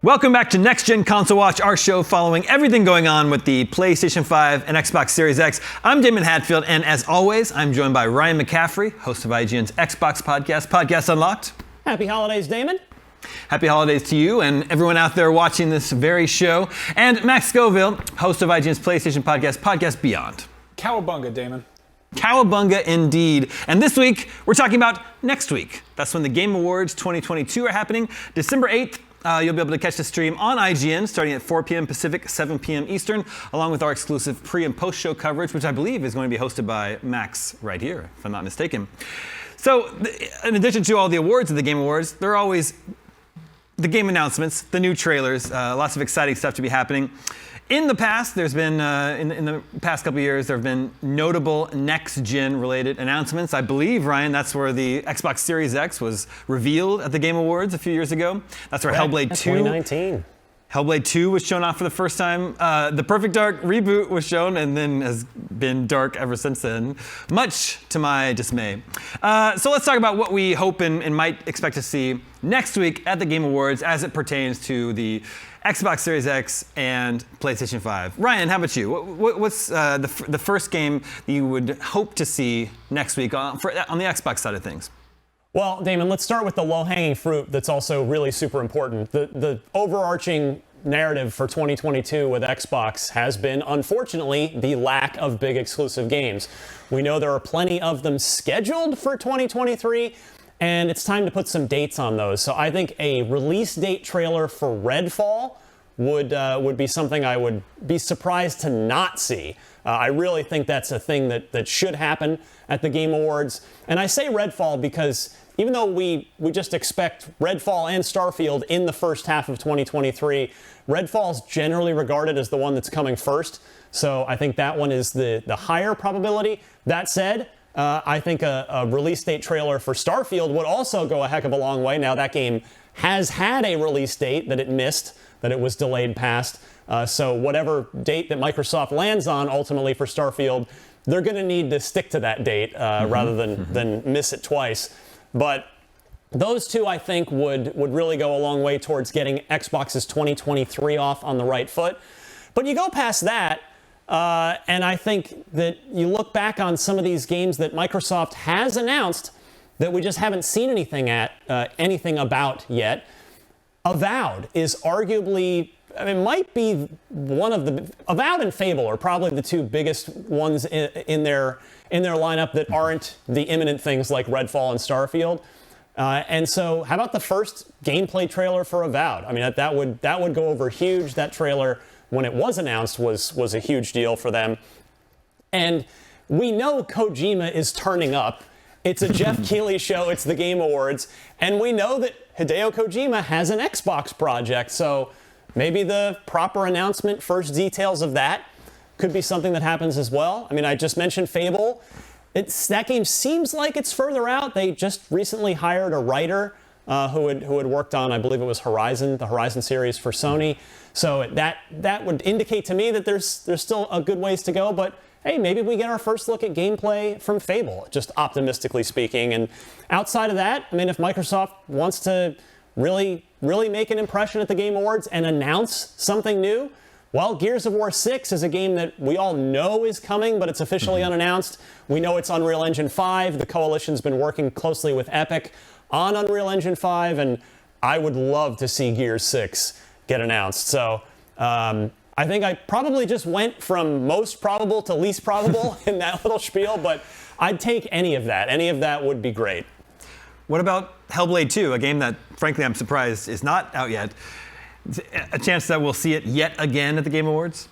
Welcome back to Next Gen Console Watch, our show following everything going on with the PlayStation 5 and Xbox Series X. I'm Daemon Hatfield, and as always, I'm joined by Ryan McCaffrey, host of IGN's Xbox podcast, Podcast Unlocked. Happy holidays, Daemon. Happy holidays to you and everyone out there watching this very show. And Max Scoville, host of IGN's PlayStation podcast, Podcast Beyond. Cowabunga, Daemon. Cowabunga indeed. And this week, we're talking about next week. That's when the Game Awards 2022 are happening, December 8th. You'll be able to catch the stream on IGN starting at 4 p.m. Pacific, 7 p.m. Eastern, along with our exclusive pre- and post-show coverage, which I believe is going to be hosted by Max right here, if I'm not mistaken. So, in addition to all the awards of the Game Awards, there are always the game announcements, the new trailers, lots of exciting stuff to be happening. In the past, there's been, in the past couple of years, there have been notable next-gen related announcements. I believe, Ryan, that's where the Xbox Series X was revealed at the Game Awards a few years ago. That's where Hellblade 2. 2019. Hellblade 2 was shown off for the first time. The Perfect Dark reboot was shown and then has been dark ever since then, much to my dismay. So let's talk about what we hope and might expect to see next week at the Game Awards as it pertains to the Xbox Series X and PlayStation 5. Ryan, how about you? What's the first game that you would hope to see next week on the Xbox side of things? Well, Daemon, let's start with the low-hanging fruit that's also really super important. The overarching narrative for 2022 with Xbox has been, unfortunately, the lack of big exclusive games. We know there are plenty of them scheduled for 2023, and it's time to put some dates on those. So I think a release date trailer for Redfall would be something I would be surprised to not see. I really think that's a thing that should happen at the Game Awards. And I say Redfall because even though we just expect Redfall and Starfield in the first half of 2023, Redfall's generally regarded as the one that's coming first. So I think that one is the higher probability. That said, I think a release date trailer for Starfield would also go a heck of a long way. Now that game has had a release date that it missed, that it was delayed past. So whatever date that Microsoft lands on ultimately for Starfield, they're going to need to stick to that date rather than miss it twice. But those two, I think, would really go a long way towards getting Xbox's 2023 off on the right foot. But you go past that, and I think that you look back on some of these games that Microsoft has announced that we just haven't seen anything about yet. Avowed is arguably, might be one of the, Avowed and Fable are probably the two biggest ones in their lineup that aren't the imminent things like Redfall and Starfield. And so how about the first gameplay trailer for Avowed? I mean, that would go over huge. That trailer, when it was announced, was a huge deal for them. And we know Kojima is turning up. It's a Jeff Keighley show. It's the Game Awards. And we know that Hideo Kojima has an Xbox project. So maybe the proper announcement, first details of that, could be something that happens as well. I mean, I just mentioned Fable. That game seems like it's further out. They just recently hired a writer who had worked on, I believe it was the Horizon series for Sony. So that would indicate to me that there's still a good ways to go. But hey, maybe we get our first look at gameplay from Fable, just optimistically speaking. And outside of that, I mean, if Microsoft wants to really make an impression at the Game Awards and announce something new, well, Gears of War 6 is a game that we all know is coming, but it's officially unannounced. We know it's Unreal Engine 5. The Coalition's been working closely with Epic on Unreal Engine 5, and I would love to see Gears 6 get announced. So I think I probably just went from most probable to least probable in that little spiel, but I'd take any of that. Any of that would be great. What about Hellblade 2, a game that, frankly, I'm surprised is not out yet? A chance that we'll see it yet again at the Game Awards?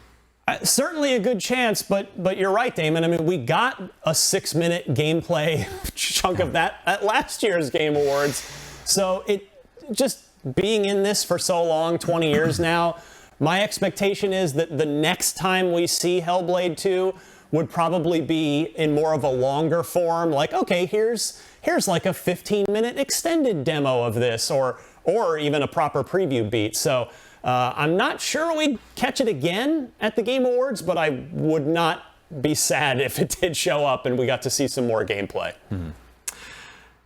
Certainly a good chance, but you're right, Damon. I mean, we got a 6-minute gameplay chunk of that at last year's Game Awards. So it just being in this for so long, 20 years now, my expectation is that the next time we see Hellblade 2 would probably be in more of a longer form, like, okay, here's like a 15-minute extended demo of this, or even a proper preview beat. So I'm not sure we'd catch it again at the Game Awards, but I would not be sad if it did show up and we got to see some more gameplay.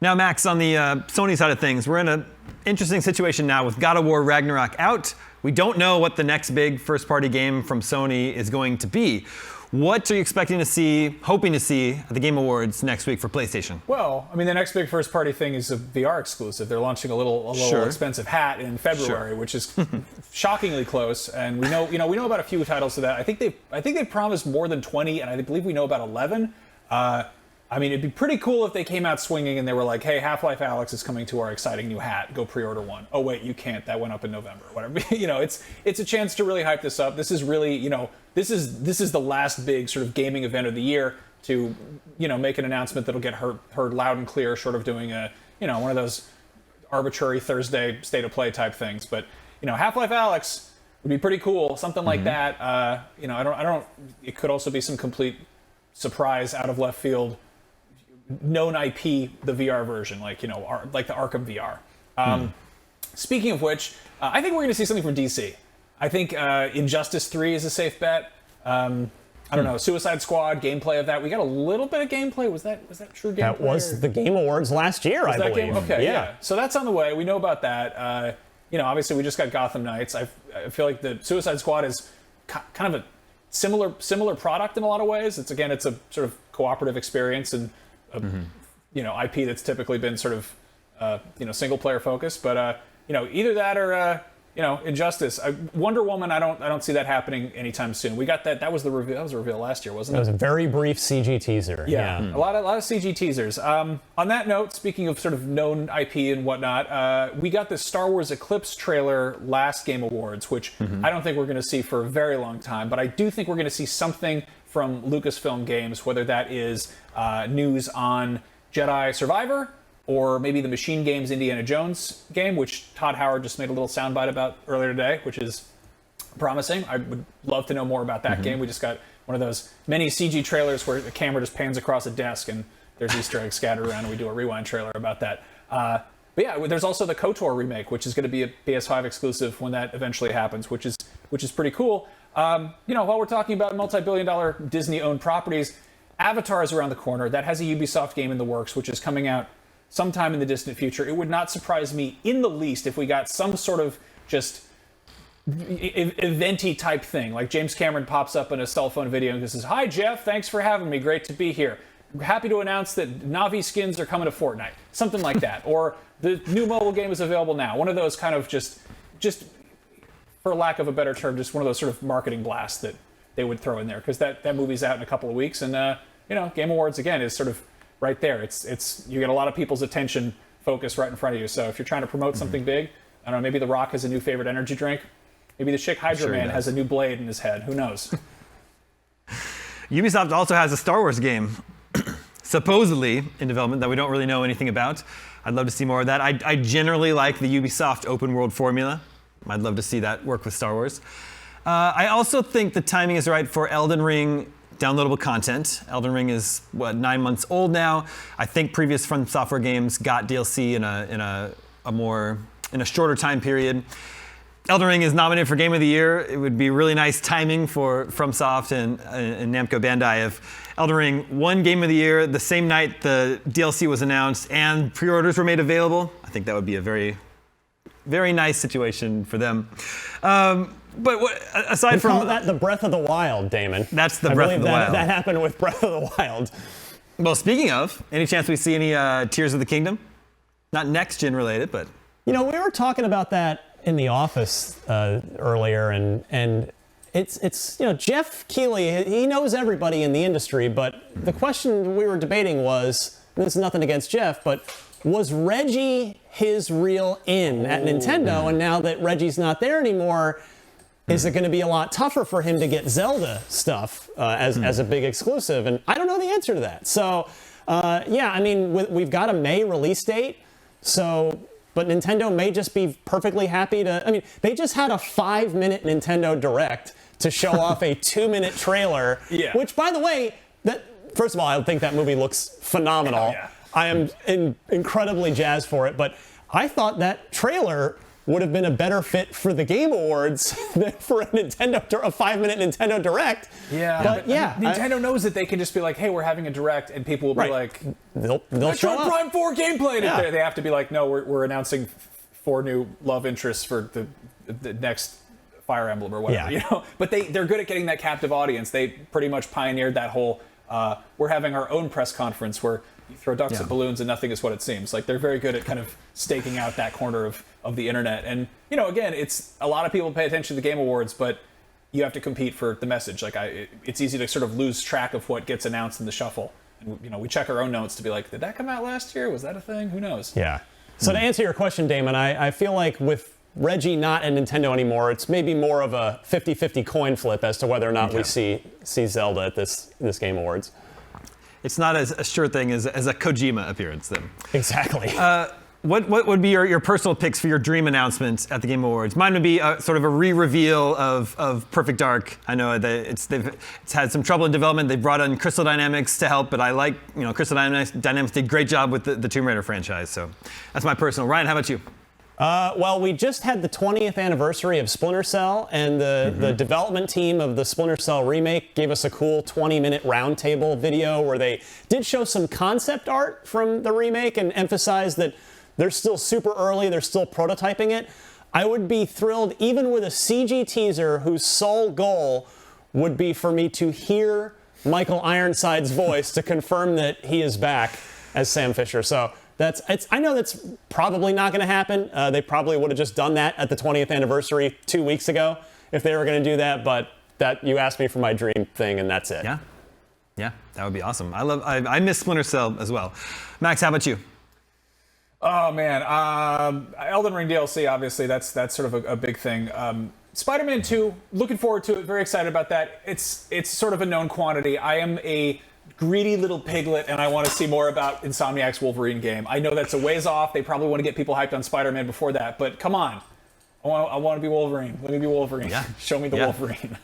Now, Max, on the Sony side of things, we're in an interesting situation now with God of War Ragnarok out. We don't know what the next big first-party game from Sony is going to be. What are you expecting to see, hoping to see at the Game Awards next week for PlayStation? Well, I mean, the next big first-party thing is a VR exclusive. They're launching a little Sure. expensive hat in February, which is shockingly close. And we know about a few titles to that. I think they've promised more than 20, and I believe we know about 11. I mean, it'd be pretty cool if they came out swinging and they were like, "Hey, Half-Life Alyx is coming to our exciting new hat. Go pre-order one." Oh wait, you can't. That went up in November. Whatever. It's a chance to really hype this up. This is really, this is the last big sort of gaming event of the year to, make an announcement that'll get heard loud and clear, short of doing a, one of those arbitrary Thursday state of play type things. But, Half-Life Alyx would be pretty cool. Something like that. I don't. It could also be some complete surprise out of left field. Known IP, the VR version, like the Arkham VR. Speaking of which, I think we're going to see something from DC. I think Injustice 3 is a safe bet. I don't know, Suicide Squad, gameplay of that. We got a little bit of gameplay. Was that true gameplay? That was the Game Awards last year, I believe. Okay, yeah. So that's on the way. We know about that. Obviously we just got Gotham Knights. I feel like the Suicide Squad is kind of a similar product in a lot of ways. It's a sort of cooperative experience and IP that's typically been sort of single player focused, but either that or Injustice. Wonder Woman, I don't see that happening anytime soon. We got that was the reveal. That was a reveal last year, wasn't it? It was a very brief CG teaser. Yeah. A lot of CG teasers. On that note, speaking of sort of known IP and whatnot, we got this Star Wars Eclipse trailer last Game Awards, which I don't think we're going to see for a very long time, but I do think we're going to see something from Lucasfilm Games, whether that is news on Jedi Survivor or maybe the Machine Games Indiana Jones game, which Todd Howard just made a little soundbite about earlier today, which is promising. I would love to know more about that game. We just got one of those many CG trailers where the camera just pans across a desk and there's Easter eggs scattered around, and we do a rewind trailer about that. But yeah, there's also the KOTOR remake, which is going to be a PS5 exclusive when that eventually happens, which is pretty cool. While we're talking about multi-billion-dollar Disney-owned properties, Avatar is around the corner. That has a Ubisoft game in the works, which is coming out sometime in the distant future. It would not surprise me in the least if we got some sort of just eventy type thing, like James Cameron pops up in a cell phone video and says, "Hi Jeff, thanks for having me. Great to be here. Happy to announce that Na'vi skins are coming to Fortnite." Something like that. Or the new mobile game is available now. One of those kind of just for lack of a better term, just one of those sort of marketing blasts that they would throw in there, because that movie's out in a couple of weeks, and Game Awards again is sort of right there. It's you get a lot of people's attention focused right in front of you. So if you're trying to promote something big, I don't know, maybe The Rock has a new favorite energy drink, maybe the Chick Hydra Man has a new blade in his head. Who knows? Ubisoft also has a Star Wars game supposedly in development that we don't really know anything about. I'd love to see more of that. I generally like the Ubisoft open world formula. I'd love to see that work with Star Wars. I also think the timing is right for Elden Ring downloadable content. Elden Ring is 9 months old now. I think previous From Software games got DLC in a shorter time period. Elden Ring is nominated for Game of the Year. It would be really nice timing for FromSoft and Namco Bandai if Elden Ring won Game of the Year the same night the DLC was announced and pre-orders were made available. I think that would be a very, very nice situation for them. But aside from that, the Breath of the Wild, Damon. That's the Breath of the Wild. That happened with Breath of the Wild. Well, speaking of, any chance we see any Tears of the Kingdom? Not next gen related, but we were talking about that in the office earlier, and it's Jeff Keighley. He knows everybody in the industry, but the question we were debating was, and this is nothing against Jeff, but was Reggie his real in at Nintendo? And now that Reggie's not there anymore, is it going to be a lot tougher for him to get Zelda stuff as a big exclusive? And I don't know the answer to that. So, we've got a May release date. But Nintendo may just be perfectly happy to... I mean, they just had a 5-minute Nintendo Direct to show off a 2-minute trailer. Yeah. Which, by the way, first of all, I think that movie looks phenomenal. Yeah. I am incredibly jazzed for it. But I thought that trailer would have been a better fit for the Game Awards than for a 5-minute Nintendo Direct. Yeah, but yeah, Nintendo knows that they can just be like, "Hey, we're having a Direct," and people will be like, "They'll show up." Prime 4 gameplay. Yeah. They have to be like, "No, we're announcing 4 new love interests for the next Fire Emblem or whatever." You know, but they're good at getting that captive audience. They pretty much pioneered that whole. We're having our own press conference where you throw ducks at balloons and nothing is what it seems. Like, they're very good at kind of staking out that corner of the internet. And, you know, again, it's a lot of people pay attention to the Game Awards, but you have to compete for the message. Like, it's easy to sort of lose track of what gets announced in the shuffle. And, you know, we check our own notes to be like, did that come out last year? Was that a thing? Who knows? Yeah. So to answer your question, Damon, I feel like with Reggie not at Nintendo anymore, it's maybe more of a 50-50 coin flip as to whether or not we see Zelda at this Game Awards. It's not as a sure thing as a Kojima appearance, then. Exactly. What would be your personal picks for your dream announcements at the Game Awards? Mine would be sort of a re-reveal of Perfect Dark. I know that it's had some trouble in development. They brought in Crystal Dynamics to help, but I like, you know, Crystal Dynamics did a great job with the Tomb Raider franchise. So that's my personal. Ryan, how about you? Well, we just had the 20th anniversary of Splinter Cell, and the development team of the Splinter Cell remake gave us a cool 20-minute roundtable video where they did show some concept art from the remake and emphasized that they're still super early, they're still prototyping it. I would be thrilled, even with a CG teaser whose sole goal would be for me to hear Michael Ironside's voice to confirm that he is back as Sam Fisher. So I know that's probably not going to happen. They probably would have just done that at the 20th anniversary 2 weeks ago if they were going to do that. But that you asked me for my dream thing, and that's it. Yeah, that would be awesome. I miss Splinter Cell as well. Max, how about you? Oh man, Elden Ring DLC. Obviously, that's sort of a big thing. Spider-Man 2. Looking forward to it. Very excited about that. It's sort of a known quantity. I am a greedy little piglet, and I want to see more about Insomniac's Wolverine game. I know that's a ways off. They probably want to get people hyped on Spider-Man before that, but come on. I want to be Wolverine. Let me be Wolverine. Yeah. Show me the Wolverine.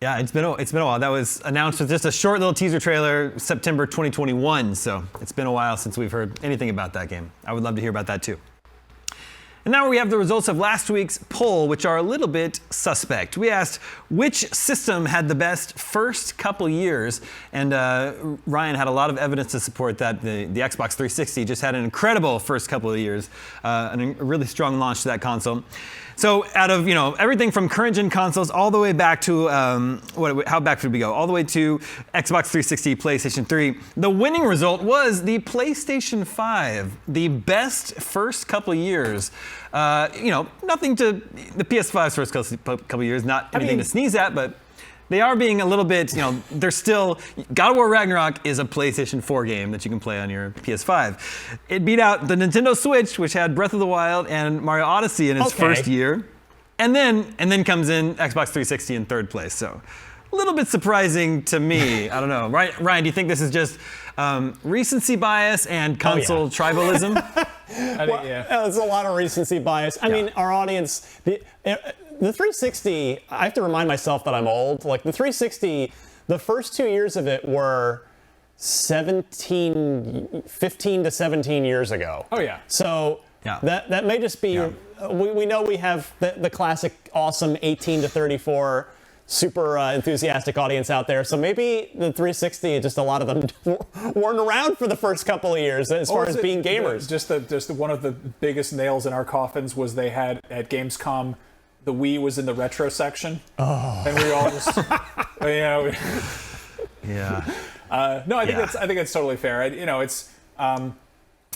Yeah, it's been a while. That was announced with just a short little teaser trailer, September 2021, so it's been a while since we've heard anything about that game. I would love to hear about that too. And now we have the results of last week's poll, which are a little bit suspect. We asked which system had the best first couple years, and Ryan had a lot of evidence to support that. The Xbox 360 just had an incredible first couple of years, a really strong launch to that console. So out of everything from current gen consoles all the way back to how back should we go? All the way to Xbox 360, PlayStation 3. The winning result was the PlayStation 5, the best first couple of years. Nothing to the PS5's first couple of years, not anything to sneeze at, but they are being a little bit, they're still, God of War Ragnarok is a PlayStation 4 game that you can play on your PS5. It beat out the Nintendo Switch, which had Breath of the Wild and Mario Odyssey in its first year. And then comes in Xbox 360 in third place. So a little bit surprising to me. I don't know. Ryan, do you think this is just recency bias and console tribalism? There's a lot of recency bias. I mean, our audience, the 360, I have to remind myself that I'm old. Like the 360, the first 2 years of it were 15 to 17 years ago. Oh yeah. So that may just be, we know we have the classic awesome 18 to 34 super enthusiastic audience out there. So maybe the 360, just a lot of them weren't around for the first couple of years as far as being gamers. Just one of the biggest nails in our coffins was they had at Gamescom, the Wii was in the retro section. Oh. And we all just, no, I think that's totally fair. It's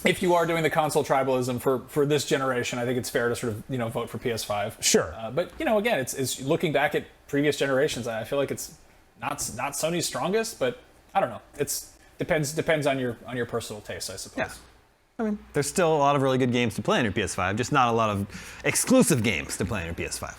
if you are doing the console tribalism for this generation, I think it's fair to sort of vote for PS5. Sure. But again, it's looking back at previous generations. I feel like it's not Sony's strongest, but I don't know. It's depends on your personal taste, I suppose. Yeah. I mean, there's still a lot of really good games to play on your PS5, just not a lot of exclusive games to play on your PS5.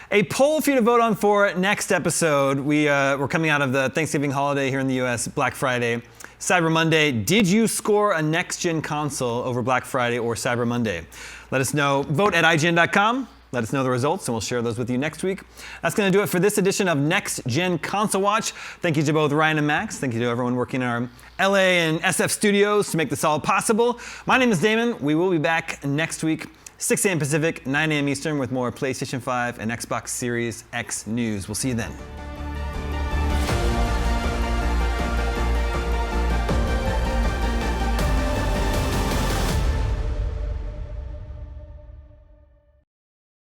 A poll for you to vote on for next episode. We're coming out of the Thanksgiving holiday here in the US, Black Friday, Cyber Monday. Did you score a next-gen console over Black Friday or Cyber Monday? Let us know. Vote at IGN.com. Let us know the results, and we'll share those with you next week. That's going to do it for this edition of Next Gen Console Watch. Thank you to both Ryan and Max. Thank you to everyone working in our LA and SF studios to make this all possible. My name is Damon. We will be back next week, 6 a.m. Pacific, 9 a.m. Eastern with more PlayStation 5 and Xbox Series X news. We'll see you then.